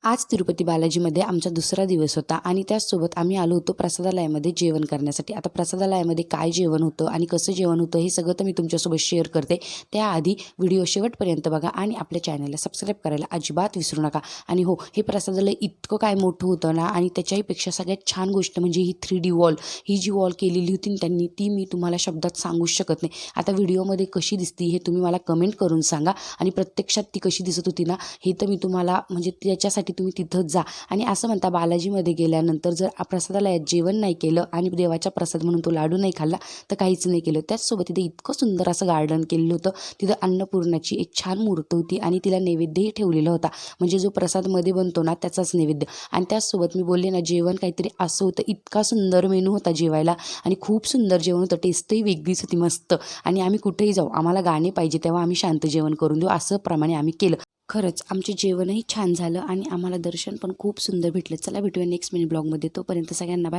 आज तिरुपती बालाजीमध्ये आमचा दुसरा दिवस होता आणि त्याचसोबत आम्ही आलो होतो प्रसादालयामध्ये जेवण करण्यासाठी. आता प्रसादालयामध्ये काय जेवण होतं आणि कसं जेवण होतं हे सगळं तर मी तुमच्यासोबत शेअर करते. त्याआधी व्हिडिओ शेवटपर्यंत बघा आणि आपल्या चॅनलला सबस्क्राईब करायला अजिबात विसरू नका. आणि हो, हे प्रसादालय इतकं काय मोठं होतं ना, आणि त्याच्याहीपेक्षा सगळ्यात छान गोष्ट म्हणजे ही 3D वॉल, ही जी वॉल केलेली होती ना त्यांनी, ती मी तुम्हाला शब्दात सांगूच शकत नाही. आता व्हिडिओमध्ये कशी दिसती हे तुम्ही मला कमेंट करून सांगा आणि प्रत्यक्षात ती कशी दिसत होती ना, हे तर मी तुम्हाला म्हणजे त्याच्यासाठी तुम्ही तिथंच जा. आणि असं म्हणता बालाजीमध्ये गेल्यानंतर जर प्रसादालयात जेवण नाही केलं आणि देवाचा प्रसाद म्हणून तो लाडू नाही खाल्ला तर काहीच नाही केलं. त्याचसोबत तिथे इतकं सुंदर असं गार्डन केलेलं होतं. तिथं अन्नपूर्णाची एक छान मूर्ती होती आणि तिला नैवेद्यही ठेवलेला होता, म्हणजे जो प्रसादमध्ये बनतो ना त्याचाच नैवेद्य. आणि त्याचसोबत मी बोलले ना, जेवण काहीतरी असं होतं, इतका सुंदर मेनू होता जेवायला आणि खूप सुंदर जेवण होतं. टेस्टही वेगळीच होती, मस्त. आणि आम्ही कुठेही जाऊ, आम्हाला गाणे पाहिजे तेव्हा आम्ही शांत जेवण करून देऊ, असं प्रमाणे आम्ही केलं. खरंच आमचे जेवणही छान झालं आणि आम्हाला दर्शन पण खूप सुंदर भेटलं. चला भेटूया नेक्स्ट मिनी ब्लॉगमध्ये. तोपर्यंत सगळ्यांना बाय.